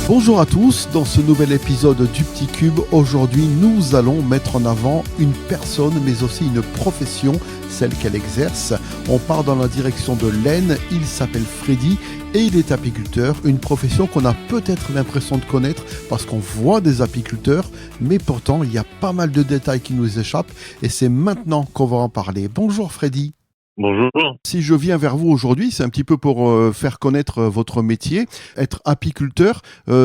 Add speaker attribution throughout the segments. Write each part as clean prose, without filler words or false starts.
Speaker 1: Bonjour à tous, dans ce nouvel épisode du Petit Cube, aujourd'hui nous allons mettre en avant une personne mais aussi une profession, celle qu'elle exerce. On part dans la direction de l'Aisne, il s'appelle Freddy et il est apiculteur, une profession qu'on a peut-être l'impression de connaître parce qu'on voit des apiculteurs, mais pourtant il y a pas mal de détails qui nous échappent et c'est maintenant qu'on va en parler. Bonjour Freddy.
Speaker 2: Bonjour.
Speaker 1: Si je viens vers vous aujourd'hui, c'est un petit peu pour faire connaître votre métier. Être apiculteur,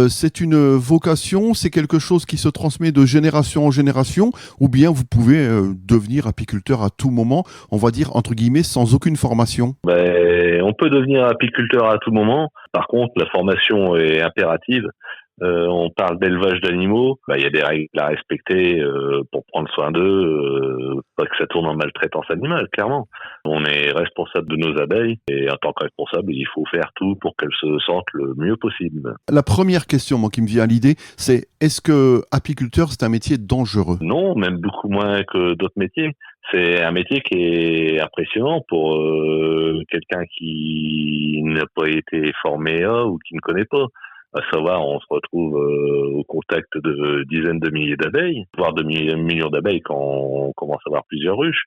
Speaker 1: c'est une vocation, c'est quelque chose qui se transmet de génération en génération, ou bien vous pouvez devenir apiculteur à tout moment, on va dire entre guillemets, sans aucune formation.
Speaker 2: On peut devenir apiculteur à tout moment. Par contre, la formation est impérative. On parle d'élevage d'animaux. Il y a des règles à respecter pour prendre soin d'eux, pas que ça tourne en maltraitance animale, clairement. On est responsable de nos abeilles et en tant que responsable, il faut faire tout pour qu'elles se sentent le mieux possible.
Speaker 1: La première question qui me vient à l'idée, c'est est-ce que apiculteur, c'est un métier dangereux ?
Speaker 2: Non, même beaucoup moins que d'autres métiers. C'est un métier qui est impressionnant pour quelqu'un qui n'a pas été formé ou qui ne connaît pas. À savoir, on se retrouve au contact de dizaines de milliers d'abeilles, voire de millions d'abeilles quand on commence à avoir plusieurs ruches.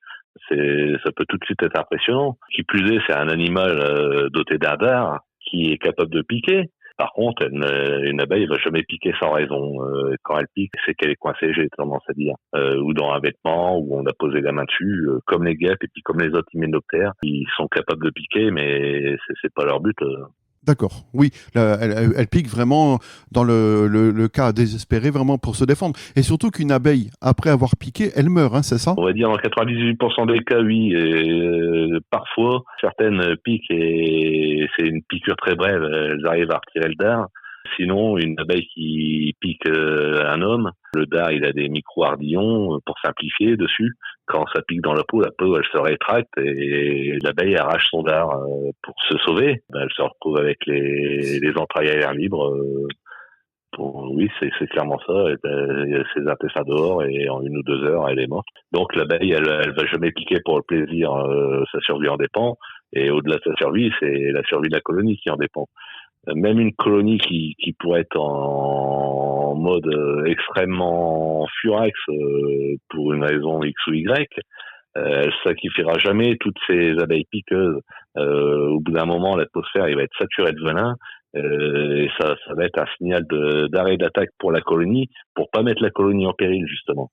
Speaker 2: Ça peut tout de suite être impressionnant. Qui plus est, c'est un animal doté d'un dard qui est capable de piquer. Par contre, une abeille va jamais piquer sans raison. Quand elle pique, c'est qu'elle est coincée, j'ai tendance à dire. Ou dans un vêtement, où on a posé la main dessus, comme les guêpes et puis comme les autres hyménoptères. Ils sont capables de piquer, mais c'est pas leur but.
Speaker 1: D'accord, oui, elle pique vraiment dans le cas désespéré, vraiment pour se défendre. Et surtout qu'une abeille, après avoir piqué, elle meurt, c'est ça ?
Speaker 2: On va dire dans 98% des cas, oui. Et, parfois, certaines piquent et c'est une piqûre très brève, elles arrivent à retirer le dard. Sinon, une abeille qui pique un homme, le dard, il a des micro-ardillons, pour simplifier, dessus. Quand ça pique dans la peau, elle se rétracte et l'abeille arrache son dard pour se sauver. Elle se retrouve avec les entrailles à l'air libre. Oui, c'est clairement ça. Il y a ses intestins dehors et en 1 ou 2 heures, elle est morte. Donc l'abeille, elle va jamais piquer pour le plaisir. Sa survie en dépend. Et au-delà de sa survie, c'est la survie de la colonie qui en dépend. Même une colonie qui pourrait être en mode extrêmement furax pour une raison X ou Y, elle sacrifiera jamais toutes ces abeilles piqueuses. Au bout d'un moment, l'atmosphère il va être saturée de venin et ça va être un signal d'arrêt d'attaque pour la colonie, pour pas mettre la colonie en péril justement.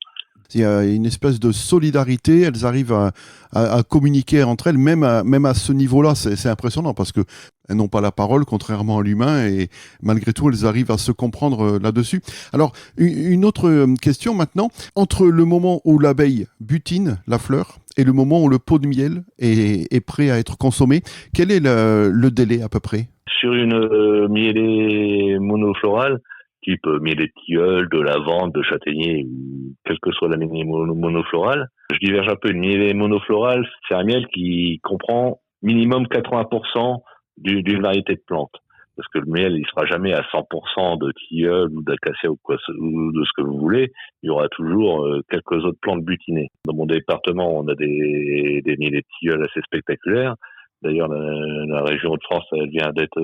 Speaker 1: Il y a une espèce de solidarité, elles arrivent à communiquer entre elles, même à ce niveau-là, c'est impressionnant parce qu'elles n'ont pas la parole, contrairement à l'humain, et malgré tout, elles arrivent à se comprendre là-dessus. Alors, une autre question maintenant, entre le moment où l'abeille butine la fleur et le moment où le pot de miel est prêt à être consommé, quel est le délai à peu près ?
Speaker 2: Sur une mielée monoflorale, type mielée de tilleul, de lavande, de châtaignier, ou quelle que soit la mielée monoflorale. Je diverge un peu. Une mielée monoflorale, c'est un miel qui comprend minimum 80% d'une variété de plantes. Parce que le miel, il sera jamais à 100% de tilleul ou d'acacia ou de ce que vous voulez. Il y aura toujours quelques autres plantes butinées. Dans mon département, on a des mielées de tilleul assez spectaculaires. D'ailleurs, la région Hauts-de-France, elle vient d'être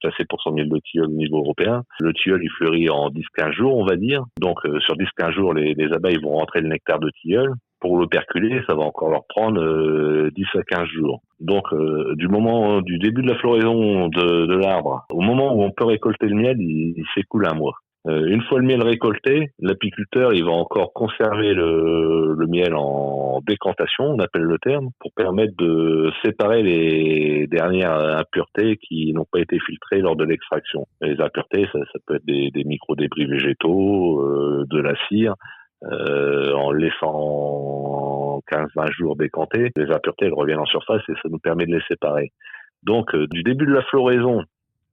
Speaker 2: classée pour son miel de tilleul au niveau européen. Le tilleul, il fleurit en 10-15 jours, on va dire. Donc, sur 10-15 jours, les abeilles vont rentrer le nectar de tilleul. Pour le perculer, ça va encore leur prendre 10 à 15 jours. Donc, du début de la floraison de l'arbre, au moment où on peut récolter le miel, il s'écoule 1 mois. Une fois le miel récolté, l'apiculteur il va encore conserver le miel en décantation, on appelle le terme, pour permettre de séparer les dernières impuretés qui n'ont pas été filtrées lors de l'extraction. Les impuretés, ça peut être des micro-débris végétaux, de la cire. En laissant 15-20 jours décanter, les impuretés elles reviennent en surface et ça nous permet de les séparer. Donc du début de la floraison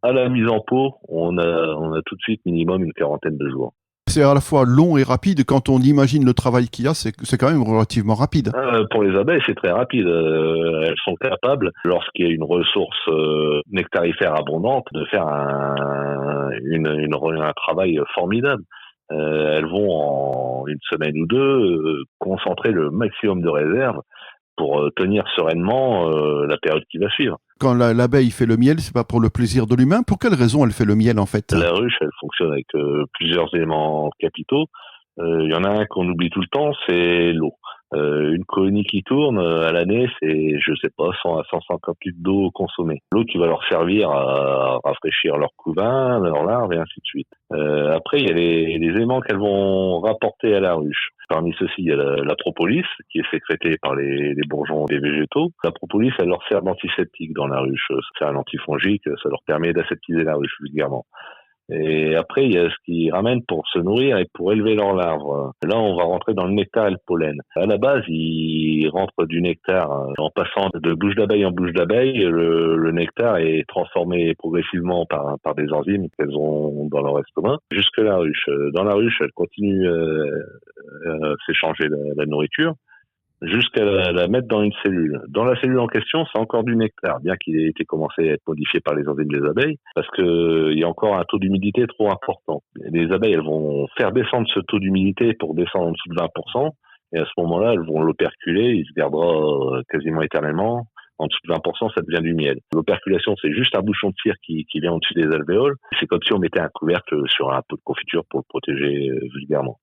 Speaker 2: à la mise en pot, on a tout de suite minimum une 40aine de jours.
Speaker 1: C'est à la fois long et rapide. Quand on imagine le travail qu'il y a, c'est quand même relativement rapide.
Speaker 2: Pour les abeilles, c'est très rapide. Elles sont capables, lorsqu'il y a une ressource nectarifère abondante, de faire un travail formidable. Elles vont en 1 semaine ou 2 concentrer le maximum de réserves pour tenir sereinement la période qui va suivre.
Speaker 1: quand l'abeille fait le miel, c'est pas pour le plaisir de l'humain. Pour quelle raison elle fait le miel en fait?
Speaker 2: La ruche, elle fonctionne avec plusieurs éléments capitaux. Il y en a un qu'on oublie tout le temps, c'est l'eau. Une colonie qui tourne à l'année, c'est, je sais pas, 100 à 150 litres d'eau consommée. L'eau qui va leur servir à rafraîchir leur couvain, leurs larves et ainsi de suite. Après, il y a les éléments qu'elles vont rapporter à la ruche. Parmi ceux-ci, il y a la propolis, qui est sécrétée par les bourgeons des végétaux. La propolis, elle leur sert d'antiseptique dans la ruche. C'est un antifongique, ça leur permet d'aseptiser la ruche vulgairement. Et après, il y a ce qu'ils ramènent pour se nourrir et pour élever leurs larves. Là, on va rentrer dans le nectar et le pollen. À la base, ils rentrent du nectar en passant de bouche d'abeille en bouche d'abeille. Le nectar est transformé progressivement par des enzymes qu'elles ont dans leur estomac jusque la ruche. Dans la ruche, elles continuent à s'échanger la nourriture jusqu'à la mettre dans une cellule. Dans la cellule en question, c'est encore du nectar, bien qu'il ait été commencé à être modifié par les enzymes des abeilles, parce que il y a encore un taux d'humidité trop important. Les abeilles, elles vont faire descendre ce taux d'humidité pour descendre en dessous de 20%, et à ce moment-là, elles vont l'operculer, il se gardera quasiment éternellement. En dessous de 20%, ça devient du miel. L'operculation, c'est juste un bouchon de cire qui vient au-dessus des alvéoles. C'est comme si on mettait un couvercle sur un pot de confiture pour le protéger vulgairement.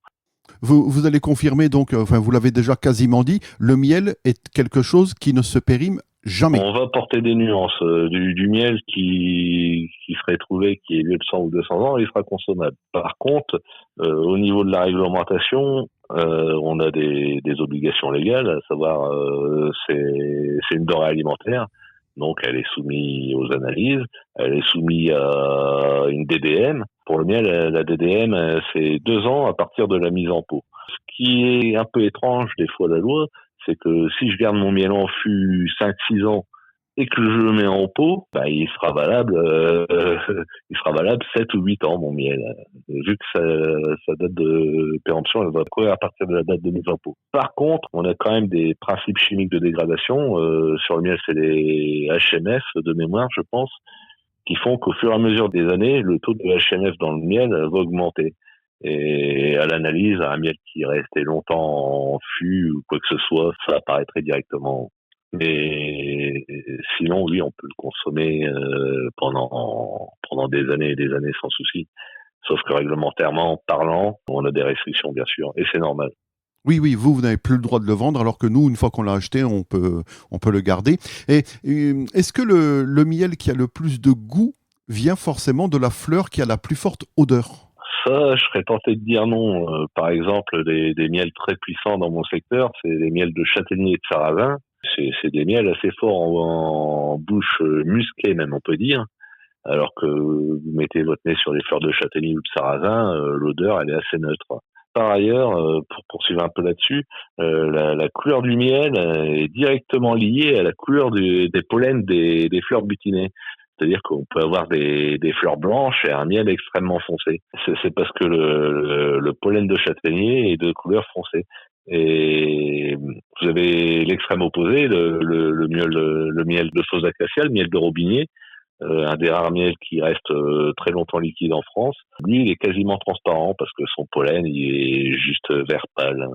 Speaker 1: Vous allez confirmer donc, enfin vous l'avez déjà quasiment dit, le miel est quelque chose qui ne se périme jamais.
Speaker 2: On va porter des nuances. Du miel qui serait trouvé, qui est vieux de 100 ou 200 ans, il sera consommable. Par contre, au niveau de la réglementation, on a des obligations légales, à savoir c'est une denrée alimentaire. Donc, elle est soumise aux analyses, elle est soumise à une DDM. Pour le miel, la DDM, c'est 2 ans à partir de la mise en pot. Ce qui est un peu étrange, des fois, la loi, c'est que si je garde mon miel en fût 5-6 ans et que je le mets en pot, il sera valable 7 ou 8 ans, mon miel. Vu que sa date de péremption, elle va courir à partir de la date de mise en pot. Par contre, on a quand même des principes chimiques de dégradation. Sur le miel, c'est les HMF de mémoire, je pense, qui font qu'au fur et à mesure des années, le taux de HMF dans le miel va augmenter. Et à l'analyse, un miel qui est resté longtemps en fût ou quoi que ce soit, ça apparaîtrait directement. Mais sinon, oui, on peut le consommer pendant des années et des années sans souci. Sauf que réglementairement parlant, on a des restrictions, bien sûr, et c'est normal.
Speaker 1: Oui, oui, vous n'avez plus le droit de le vendre, alors que nous, une fois qu'on l'a acheté, on peut le garder. Et est-ce que le miel qui a le plus de goût vient forcément de la fleur qui a la plus forte odeur?
Speaker 2: Ça, je serais tenté de dire non. Par exemple, des miels très puissants dans mon secteur, c'est les miels de châtaignier et de sarrasin. C'est des miels assez forts en bouche, musquée même, on peut dire. Alors que vous mettez votre nez sur les fleurs de châtaignier ou de sarrasin, l'odeur, elle est assez neutre. Par ailleurs, pour poursuivre un peu là-dessus, la couleur du miel est directement liée à la couleur des pollens des fleurs butinées. C'est-à-dire qu'on peut avoir des fleurs blanches et un miel extrêmement foncé. C'est parce que le pollen de châtaignier est de couleur foncée. Et vous avez l'extrême opposé, le miel de fausse acacia, le miel de robinier, un des rares miels qui reste très longtemps liquide en France. Lui, il est quasiment transparent parce que son pollen, il est juste vert pâle.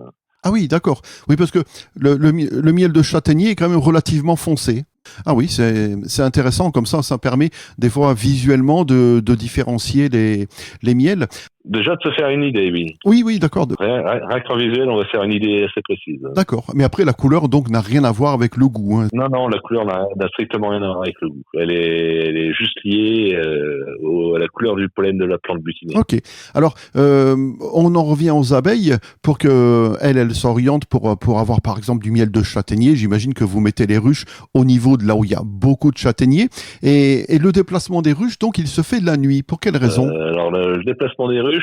Speaker 1: Ah oui, d'accord. Oui, parce que le miel de châtaignier est quand même relativement foncé. Ah oui, c'est intéressant, comme ça permet des fois visuellement de différencier les miels.
Speaker 2: Déjà de se faire une idée, oui.
Speaker 1: Oui, d'accord.
Speaker 2: Rien qu'en visuel, on va se faire une idée assez précise.
Speaker 1: D'accord, mais après la couleur donc n'a rien à voir avec le goût. Hein.
Speaker 2: Non, la couleur n'a strictement rien à voir avec le goût. Elle est juste liée à la couleur du pollen de la plante butinée.
Speaker 1: Ok, alors on en revient aux abeilles pour que elles s'orientent pour avoir par exemple du miel de châtaignier. J'imagine que vous mettez les ruches au niveau de là où il y a beaucoup de châtaigniers. Et le déplacement des ruches, donc il se fait de la nuit. Pour quelle raison?
Speaker 2: Alors le déplacement des ruches,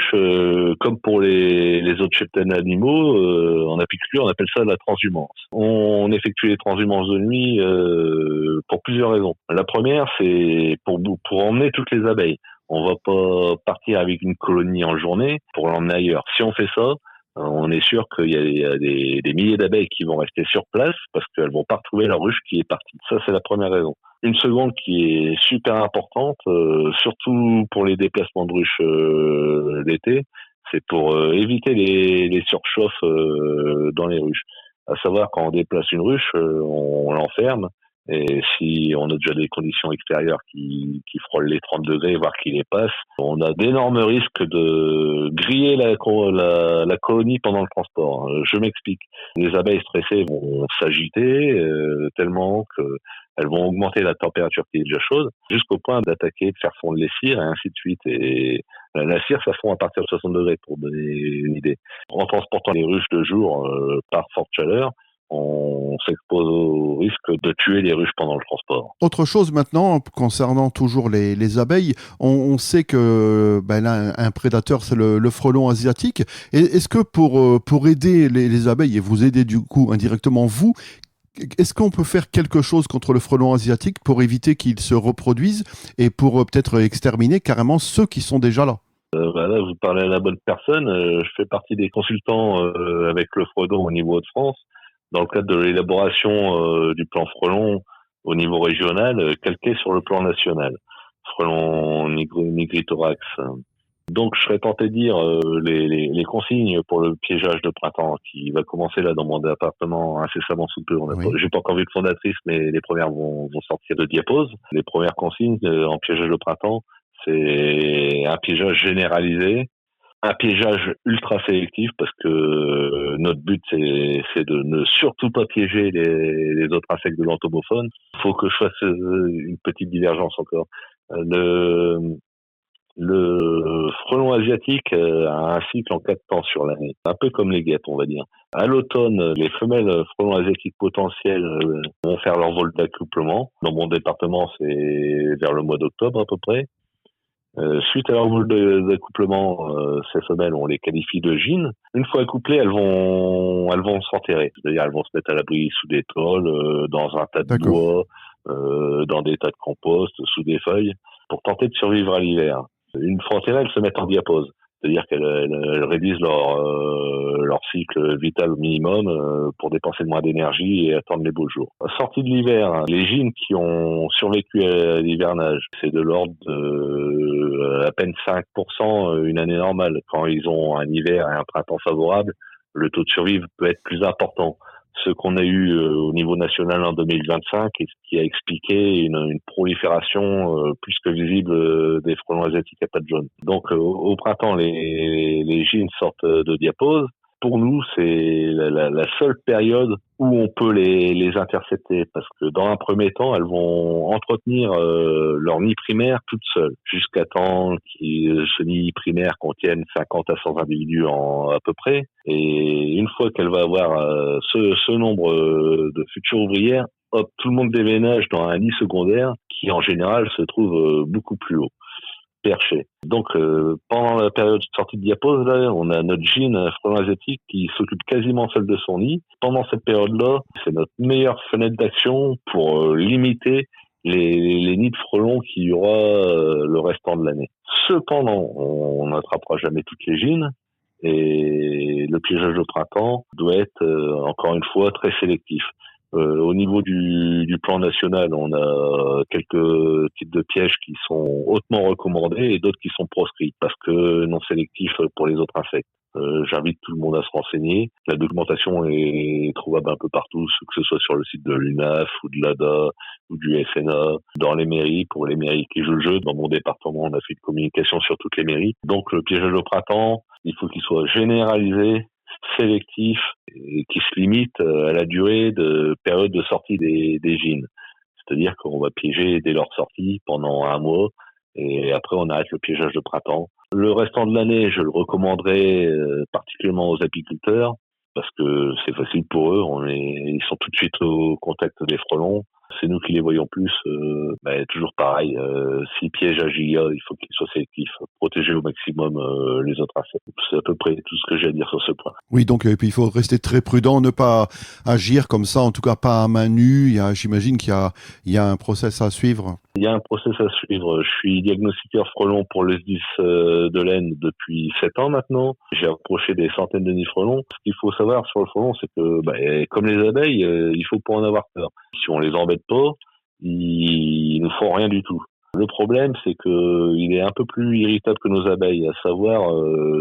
Speaker 2: comme pour les autres cheptaines animaux, en apiculture, on appelle ça la transhumance. On effectue les transhumances de nuit pour plusieurs raisons. La première, c'est pour emmener toutes les abeilles. On va pas partir avec une colonie en journée pour l'emmener ailleurs. Si on fait ça, on est sûr qu'il y a des milliers d'abeilles qui vont rester sur place parce qu'elles vont pas retrouver la ruche qui est partie. Ça, c'est la première raison. Une seconde qui est super importante, surtout pour les déplacements de ruches l'été, c'est pour éviter les surchauffes dans les ruches. À savoir, quand on déplace une ruche, on l'enferme Et si on a déjà des conditions extérieures qui frôlent les 30 degrés, voire qui les passent, on a d'énormes risques de griller la colonie pendant le transport. Je m'explique. Les abeilles stressées vont s'agiter tellement qu'elles vont augmenter la température qui est déjà chaude, jusqu'au point d'attaquer, de faire fondre les cires et ainsi de suite. Et la cire, ça fond à partir de 60 degrés, pour donner une idée. En transportant les ruches de jour par forte chaleur, on s'expose au risque de tuer les ruches pendant le transport.
Speaker 1: Autre chose maintenant, concernant toujours les abeilles, on sait que là, un prédateur, c'est le frelon asiatique. Et est-ce que pour aider les abeilles, et vous aider du coup indirectement vous, est-ce qu'on peut faire quelque chose contre le frelon asiatique pour éviter qu'il se reproduise et pour peut-être exterminer carrément ceux qui sont déjà là?
Speaker 2: Là, vous parlez à la bonne personne. Je fais partie des consultants avec le frelon au niveau de France, dans le cadre de l'élaboration du plan frelon au niveau régional, calqué sur le plan national. Frelon nigrithorax. Donc, je serais tenté de dire les consignes pour le piégeage de printemps qui va commencer là dans mon département incessamment sous peu.
Speaker 1: Oui.
Speaker 2: J'ai pas encore vu de fondatrice, mais les premières vont sortir de diapose. Les premières consignes en piégeage de printemps, c'est un piégeage généralisé, un piégeage ultra sélectif, parce que notre but c'est de ne surtout pas piéger les autres insectes de l'entomofaune. Faut que je fasse une petite divergence encore. Le frelon asiatique a un cycle en 4 temps sur l'année, un peu comme les guêpes, on va dire. À l'automne, les femelles frelons asiatiques potentiels vont faire leur vol d'accouplement. Dans mon département, c'est vers le mois d'octobre à peu près. Suite à leur vol d'accouplement, ces femelles, on les qualifie de gynes. Une fois accouplées, elles vont s'enterrer. C'est-à-dire, elles vont se mettre à l'abri sous des tôles, dans un tas de bois, dans des tas de compost, sous des feuilles, pour tenter de survivre à l'hiver. Une fois enterrées, elles se mettent en diapause. C'est-à-dire qu'elles réduisent leur cycle vital au minimum pour dépenser moins d'énergie et attendre les beaux jours. Sortie de l'hiver, les gynes qui ont survécu à l'hivernage, c'est de l'ordre de à peine 5% une année normale. Quand ils ont un hiver et un printemps favorable, le taux de survie peut être plus important. Ce qu'on a eu au niveau national en 2025, et ce qui a expliqué une prolifération plus que visible des frelons asiatiques à pattes jaunes. Donc au printemps, les gynes sortent de diapose. Pour nous, c'est la seule période où on peut les intercepter, parce que dans un premier temps, elles vont entretenir leur nid primaire toutes seules, jusqu'à temps que ce nid primaire contienne 50 à 100 individus à peu près. Et une fois qu'elle va avoir ce nombre de futures ouvrières, hop, tout le monde déménage dans un nid secondaire qui, en général, se trouve beaucoup plus haut, perché. Donc, pendant la période de sortie de diapose, là, on a notre gyne frelon asiatique qui s'occupe quasiment seul de son nid. Pendant cette période-là, c'est notre meilleure fenêtre d'action pour limiter les nids de frelons qu'il y aura le restant de l'année. Cependant, on n'attrapera jamais toutes les gynes, et le piégeage de printemps doit être, encore une fois, très sélectif. Au niveau du plan national, on a quelques types de pièges qui sont hautement recommandés et d'autres qui sont proscrits parce que non sélectifs pour les autres insectes. J'invite tout le monde à se renseigner. La documentation est trouvable un peu partout, que ce soit sur le site de l'UNAF ou de l'ADA ou du FNA, dans les mairies, pour les mairies qui jouent le jeu. Dans mon département, on a fait une communication sur toutes les mairies. Donc le piégeage au printemps, il faut qu'il soit généralisé, sélectif et qui se limite à la durée de période de sortie des gynes. C'est-à-dire qu'on va piéger dès leur sortie pendant 1 mois et après on arrête le piégeage de printemps. Le restant de l'année, je le recommanderais particulièrement aux apiculteurs parce que c'est facile pour eux. Ils sont tout de suite au contact des frelons. C'est nous qui les voyons plus. Toujours pareil, si piégeage il y a, il faut qu'il soit sélectif. Protéger au maximum les autres insectes. C'est à peu près tout ce que j'ai à dire sur ce point.
Speaker 1: Oui, donc et puis il faut rester très prudent, ne pas agir comme ça, en tout cas pas à main nue. J'imagine qu'il y a un process à suivre.
Speaker 2: Il y a un process à suivre. Je suis diagnostiqueur frelon pour le SDIS de l'Aisne depuis 7 ans maintenant. J'ai approché des centaines de nids frelons. Ce qu'il faut savoir sur le frelon, c'est que, comme les abeilles, il faut pas en avoir peur. Si on les embête pas, ils ne font rien du tout. Le problème, c'est que il est un peu plus irritable que nos abeilles, à savoir,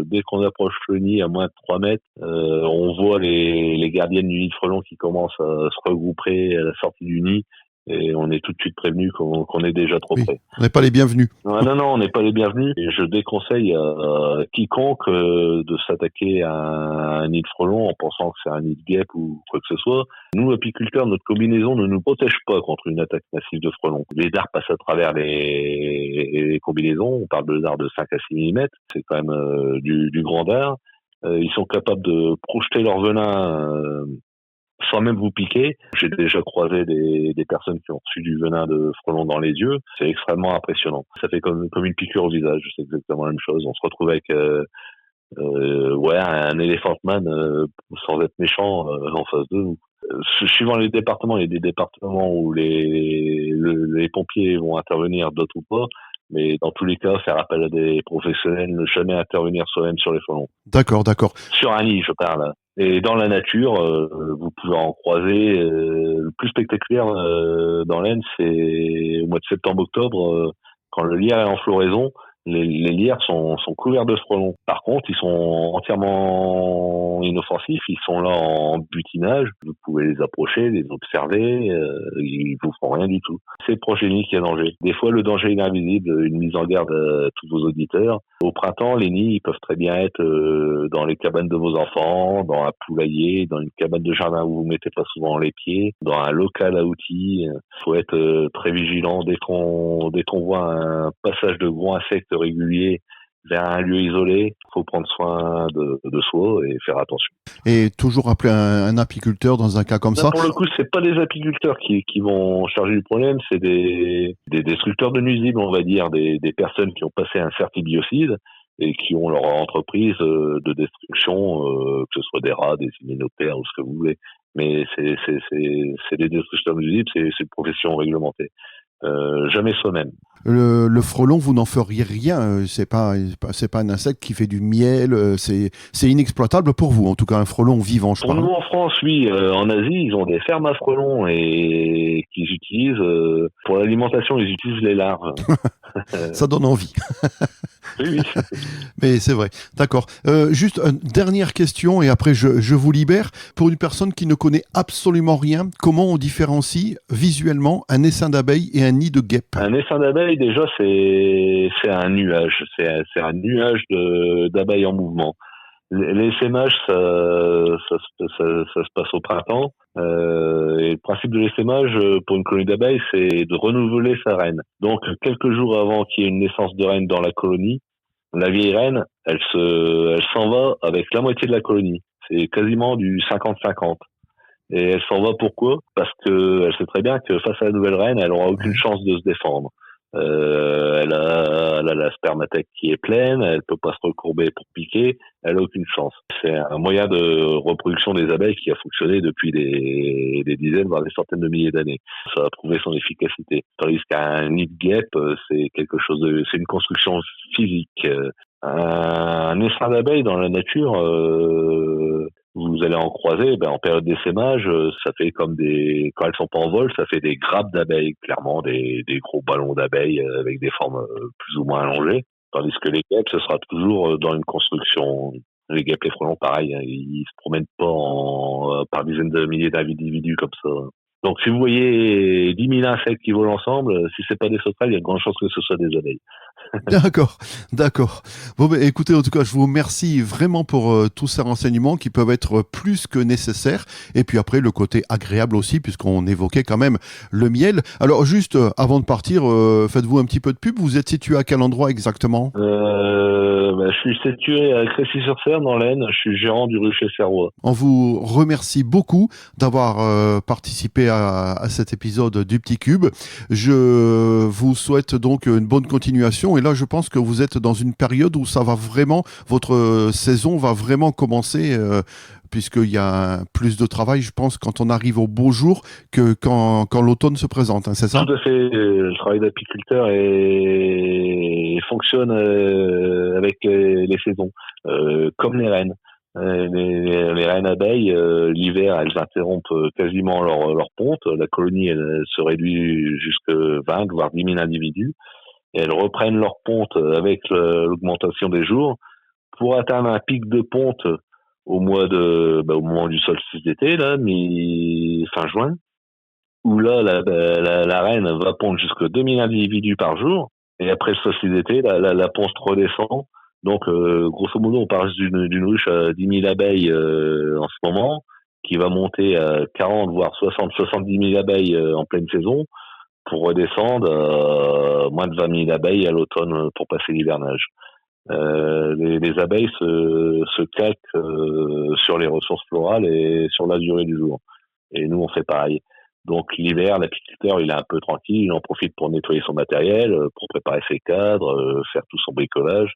Speaker 2: dès qu'on approche le nid à moins de 3 mètres, on voit les gardiennes du nid de frelon qui commencent à se regrouper à la sortie du nid et on est tout de suite prévenu qu'on est déjà trop
Speaker 1: Oui,
Speaker 2: près.
Speaker 1: on n'est pas les bienvenus.
Speaker 2: Non, on n'est pas les bienvenus. Et je déconseille à quiconque de s'attaquer à un nid de frelons en pensant que c'est un nid de guêpe ou quoi que ce soit. Nous, apiculteurs, notre combinaison ne nous protège pas contre une attaque massive de frelons. Les dards passent à travers les combinaisons. On parle de dards de 5 à 6 millimètres. C'est quand même du grand dard. Ils sont capables de projeter leur venin sans même vous piquer. J'ai déjà croisé des personnes qui ont reçu du venin de frelon dans les yeux. C'est extrêmement impressionnant. Ça fait comme une piqûre au visage. C'est exactement la même chose. On se retrouve avec un elephant man sans être méchant en face de nous. Suivant les départements, il y a des départements où les pompiers vont intervenir, d'autres ou pas. Mais dans tous les cas, faire appel à des professionnels, ne jamais intervenir soi-même sur les frelons.
Speaker 1: D'accord.
Speaker 2: Sur un nid, je parle. Et dans la nature, vous pouvez en croiser. Le plus spectaculaire dans l'Aisne, c'est au mois de septembre-octobre, quand le lierre est en floraison. Les lierres sont couverts de frelons. Par contre, ils sont entièrement inoffensifs. Ils sont là en butinage. Vous pouvez les approcher, les observer. Ils vous feront rien du tout. C'est le progénie qui a danger. Des fois, le danger est invisible. Une mise en garde à tous vos auditeurs. Au printemps, les nids ils peuvent très bien être dans les cabanes de vos enfants, dans un poulailler, dans une cabane de jardin où vous mettez pas souvent les pieds, dans un local à outils. Faut être très vigilant dès qu'on voit un passage de gros insectes réguliers vers un lieu isolé. Faut prendre soin de soi et faire attention.
Speaker 1: Et toujours appeler un apiculteur dans un cas comme ça.
Speaker 2: Pour le coup, c'est pas des apiculteurs qui vont charger du problème, c'est des destructeurs de nuisibles, on va dire, des personnes qui ont passé un certibiocide et qui ont leur entreprise de destruction, que ce soit des rats, des hyménoptères ou ce que vous voulez. Mais c'est des destructeurs de nuisibles, c'est une profession réglementée. Jamais soi-même.
Speaker 1: Le frelon, vous n'en feriez rien. C'est pas un insecte qui fait du miel. C'est inexploitable pour vous. En tout cas, un frelon vivant, je
Speaker 2: Pour
Speaker 1: parle.
Speaker 2: nous en France, oui. En Asie, ils ont des fermes à frelons et qu'ils utilisent pour l'alimentation. Ils utilisent les larves.
Speaker 1: Ça donne envie.
Speaker 2: Oui.
Speaker 1: Mais c'est vrai. D'accord. Juste une dernière question et après je vous libère. Pour une personne qui ne connaît absolument rien, comment on différencie visuellement un essaim d'abeilles et un nid de guêpe?
Speaker 2: Un essaim d'abeilles, déjà, c'est un nuage. C'est un nuage d'abeilles en mouvement. L'essaimage, ça se passe au printemps. Et le principe de l'essaimage pour une colonie d'abeilles, c'est de renouveler sa reine. Donc, quelques jours avant qu'il y ait une naissance de reine dans la colonie, la vieille reine, elle s'en va avec la moitié de la colonie. C'est quasiment du 50-50. Et elle s'en va pourquoi? Parce que elle sait très bien que face à la nouvelle reine, elle aura aucune chance de se défendre. Elle a la spermathèque qui est pleine, elle peut pas se recourber pour piquer, elle a aucune chance. C'est un moyen de reproduction des abeilles qui a fonctionné depuis des dizaines, voire des centaines de milliers d'années. Ça a prouvé son efficacité. Tandis qu'un nid de guêpe, c'est c'est une construction physique. Un essaim d'abeilles dans la nature, vous allez en croiser, en période d'essaimage, ça fait comme quand elles sont pas en vol, ça fait des grappes d'abeilles, clairement des gros ballons d'abeilles avec des formes plus ou moins allongées. Tandis que les guêpes, ce sera toujours dans une construction. Les guêpes, les frelons, pareil, ils se promènent pas par dizaines de milliers d'individus comme ça. Donc, si vous voyez 10 000 insectes qui volent ensemble, si c'est pas des sauterelles, il y a de grandes chances que ce soit des abeilles.
Speaker 1: D'accord. Bon, écoutez, en tout cas, je vous remercie vraiment pour tous ces renseignements qui peuvent être plus que nécessaires. Et puis après, le côté agréable aussi, puisqu'on évoquait quand même le miel. Alors, juste avant de partir, faites-vous un petit peu de pub. Vous êtes situé à quel endroit exactement?
Speaker 2: Je suis situé à Crécy-sur-Serre, dans l'Aisne. Je suis gérant du rucher serrois.
Speaker 1: On vous remercie beaucoup d'avoir participé à cet épisode du Petit Cube. Je vous souhaite donc une bonne continuation. Et là, je pense que vous êtes dans une période où ça va vraiment, votre saison va vraiment commencer, puisqu'il y a plus de travail, je pense, quand on arrive au beau jour que quand l'automne se présente. Hein, c'est ça?
Speaker 2: Tout à fait. Le travail d'apiculteur fonctionne avec les saisons, comme les reines. Les reines abeilles, l'hiver, elles interrompent quasiment leur ponte. La colonie, elle se réduit jusqu'à 20, voire 10 000 individus. Et elles reprennent leur ponte avec l'augmentation des jours pour atteindre un pic de ponte au moment du solstice d'été, là, fin juin. où là, la reine va pondre jusqu'à 2000 individus par jour. Et après le solstice d'été, la ponce redescend. Donc, grosso modo, on parle d'une ruche à 10 000 abeilles en ce moment, qui va monter à 40, voire 60, 70 000 abeilles en pleine saison, pour redescendre à moins de 20 000 abeilles à l'automne pour passer l'hivernage. Les abeilles se calquent sur les ressources florales et sur la durée du jour. Et nous, on fait pareil. Donc l'hiver, l'apiculteur, il est un peu tranquille, il en profite pour nettoyer son matériel, pour préparer ses cadres, faire tout son bricolage.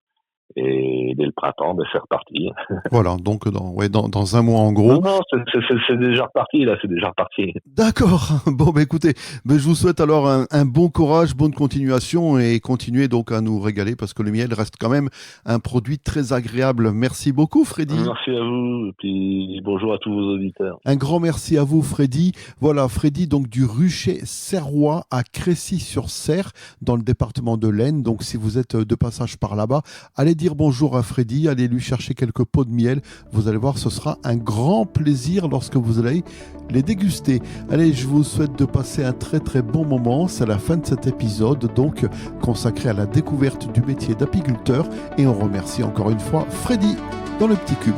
Speaker 2: Et dès le printemps, c'est reparti.
Speaker 1: Voilà, donc dans un mois en gros.
Speaker 2: Non, c'est déjà reparti, là, c'est déjà reparti.
Speaker 1: D'accord. Bon, écoutez, je vous souhaite alors un bon courage, bonne continuation et continuez donc à nous régaler parce que le miel reste quand même un produit très agréable. Merci beaucoup, Freddy.
Speaker 2: Merci à vous, et puis bonjour à tous vos auditeurs.
Speaker 1: Un grand merci à vous, Freddy. Voilà, Freddy, donc du rucher serrois à Crécy-sur-Serre, dans le département de l'Aisne. Donc, si vous êtes de passage par là-bas, allez dire bonjour à Freddy, allez lui chercher quelques pots de miel. Vous allez voir, ce sera un grand plaisir lorsque vous allez les déguster. Allez, je vous souhaite de passer un très très bon moment. C'est la fin de cet épisode, donc consacré à la découverte du métier d'apiculteur. Et on remercie encore une fois Freddy dans le Petit Cube.